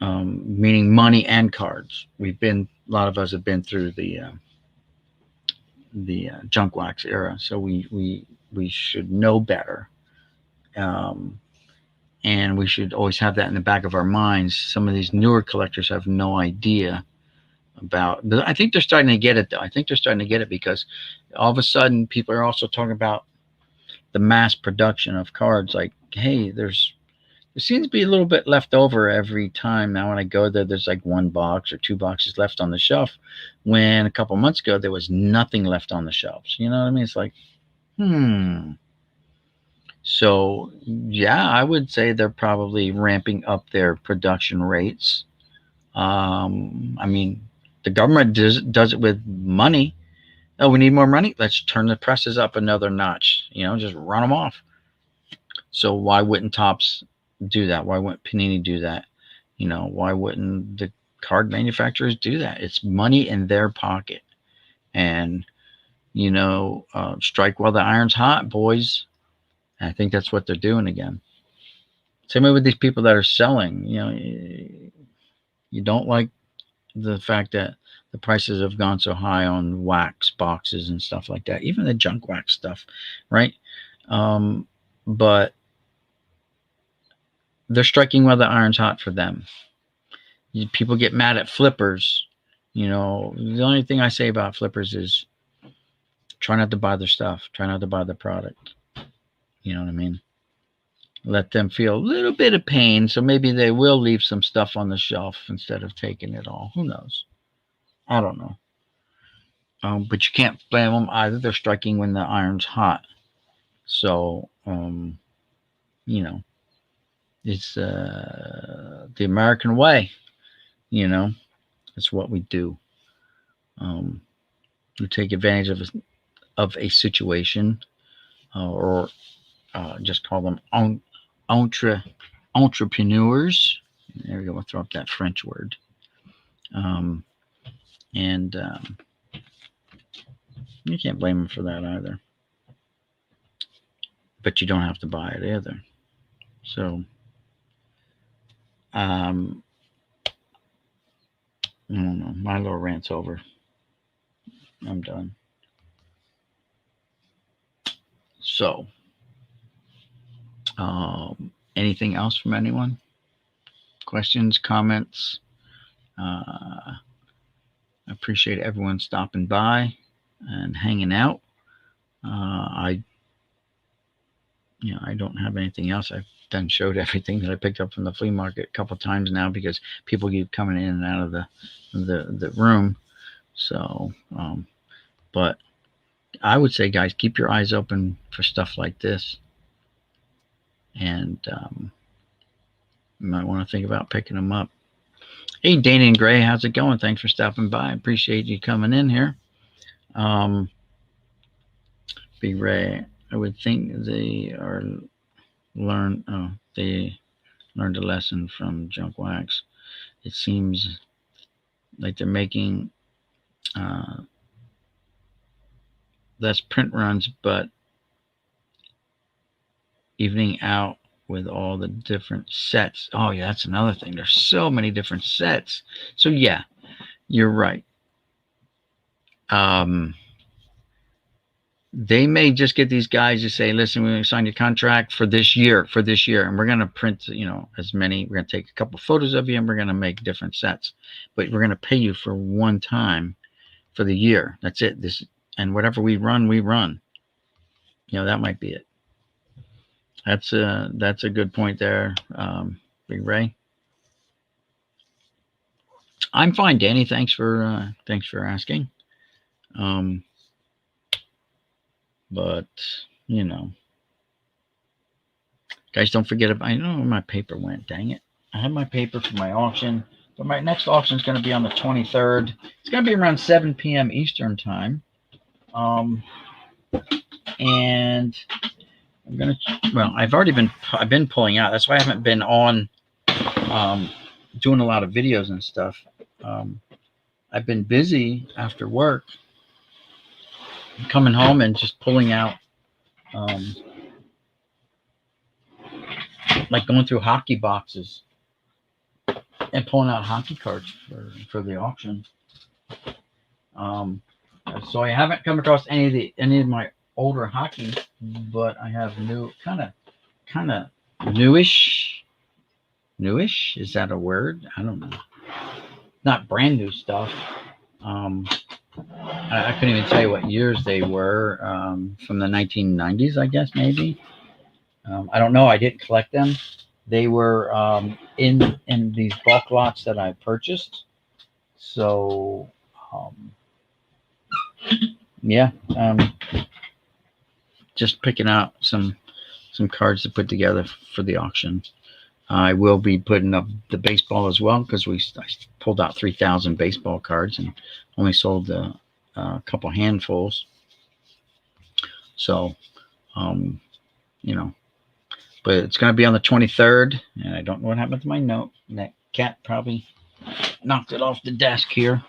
Meaning money and cards. A lot of us have been through the junk wax era, so we should know better. And we should always have that in the back of our minds. Some of these newer collectors have no idea about, but I think they're starting to get it, though. I think they're starting to get it, because all of a sudden people are also talking about the mass production of cards. Like, hey, there seems to be a little bit left over every time. Now when I go there, there's like 1 box or 2 boxes left on the shelf, when a couple months ago there was nothing left on the shelves. You know what I mean? It's like, So, yeah, I would say they're probably ramping up their production rates. I mean, the government does it with money. Oh, we need more money? Let's turn the presses up another notch. Just run them off. So why wouldn't Topps do that? Why wouldn't Panini do that? Why wouldn't the card manufacturers do that? It's money in their pocket. And, strike while the iron's hot, boys. I think that's what they're doing again. Same way with these people that are selling. You don't like the fact that the prices have gone so high on wax boxes and stuff like that, even the junk wax stuff, right? But they're striking while the iron's hot for them. People get mad at flippers. The only thing I say about flippers is try not to buy their stuff. Try not to buy the product. You know what I mean? Let them feel a little bit of pain, so maybe they will leave some stuff on the shelf instead of taking it all. Who knows? I don't know. But you can't blame them either. They're striking when the iron's hot. So, it's the American way. It's what we do. We take advantage of a situation, or just call them entrepreneurs. There we go. We'll throw up that French word. And you can't blame them for that either. But you don't have to buy it either. So, I don't know. My little rant's over. I'm done. So, anything else from anyone? Questions, comments? I appreciate everyone stopping by and hanging out. I don't have anything else. I've done showed everything that I picked up from the flea market a couple times now because people keep coming in and out of the room. So, but I would say, guys, keep your eyes open for stuff like this, and you might want to think about picking them up. Hey, Dana and Gray, how's it going? Thanks for stopping by. I appreciate you coming in here. Big Ray, I would think they learned a lesson from junk wax. It seems like they're making uh, less print runs, but evening out with all the different sets. Oh yeah, that's another thing. There's so many different sets. So yeah, you're right. They may just get these guys to say, listen, we're going to sign your contract for this year, and we're going to print, as many. We're going to take a couple photos of you, and we're going to make different sets. But we're going to pay you for one time for the year. That's it. And whatever we run, we run. That might be it. That's a good point there, Big Ray. I'm fine, Danny. Thanks for asking. But guys, don't forget about. I don't know where my paper went. Dang it! I had my paper for my auction, but my next auction is going to be on the 23rd. It's going to be around 7 p.m. Eastern time. And I'm gonna. Well, I've been pulling out. That's why I haven't been on doing a lot of videos and stuff. I've been busy after work, coming home and just pulling out, like going through hockey boxes and pulling out hockey cards for the auction. So I haven't come across any of my older hockey, but I have new kind of newish. Newish, is that a word? I don't know. Not brand new stuff. I couldn't even tell you what years they were. From the 1990s, I guess maybe. I don't know. I didn't collect them. They were in these bulk lots that I purchased. So yeah, just picking out some cards to put together for the auction. I will be putting up the baseball as well because I pulled out 3,000 baseball cards and only sold a couple handfuls. So, but it's going to be on the 23rd, and I don't know what happened to my note. That cat probably knocked it off the desk here.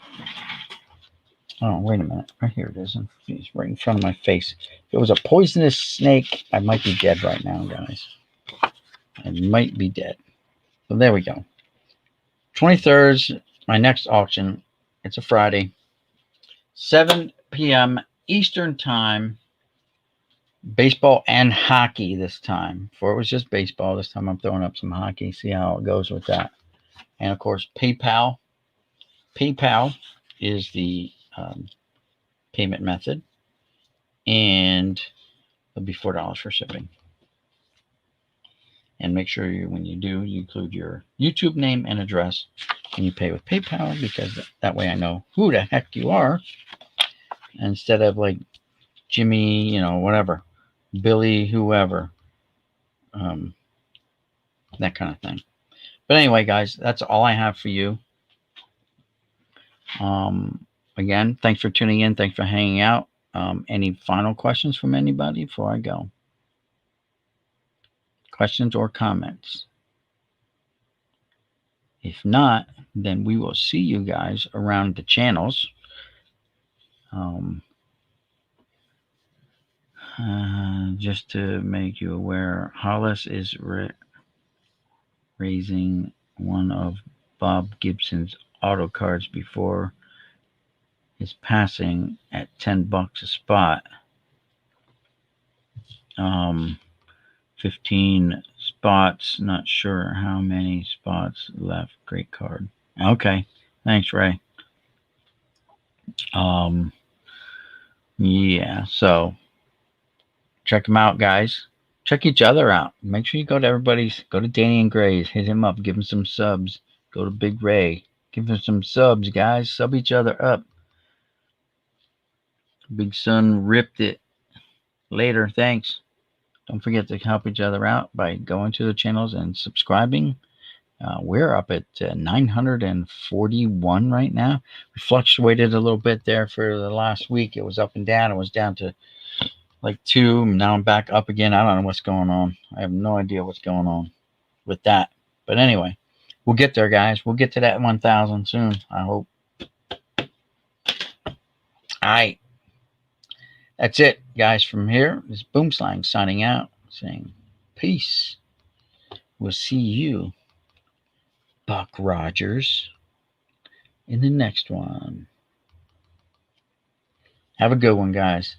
Oh, wait a minute. Right here it is. It's right in front of my face. If it was a poisonous snake, I might be dead right now, guys. I might be dead. So there we go. 23rd's my next auction. It's a Friday. 7 p.m. Eastern time. Baseball and hockey this time. Before it was just baseball. This time I'm throwing up some hockey. See how it goes with that. And of course, PayPal. PayPal is the payment method. And it'll be $4 for shipping. And make sure when you do, you include your YouTube name and address, and you pay with PayPal, because that way I know who the heck you are, instead of like Jimmy, whatever, Billy, whoever, that kind of thing. But anyway, guys, that's all I have for you. Again, thanks for tuning in. Thanks for hanging out. Any final questions from anybody before I go? Questions or comments? If not, then we will see you guys around the channels. Just to make you aware, Hollis is raising one of Bob Gibson's auto cards before his passing at $10 a spot. 15 spots. Not sure how many spots left. Great card. Okay. Thanks, Ray. Yeah. So Check them out, guys. Check each other out. Make sure you go to Danny and Gray's, hit him up, give him some subs. Go to Big Ray, give him some subs, guys. Sub each other up. Big Son ripped it. Later, thanks. Don't forget to help each other out by going to the channels and subscribing. We're up at 941 right now. We fluctuated a little bit there for the last week. It was up and down. It was down to like 2. Now I'm back up again. I don't know what's going on. I have no idea what's going on with that. But anyway, we'll get there, guys. We'll get to that 1,000 soon, I hope. All right. That's it, guys. From here, this Boomslang signing out, saying peace. We'll see you, Buck Rogers, in the next one. Have a good one, guys.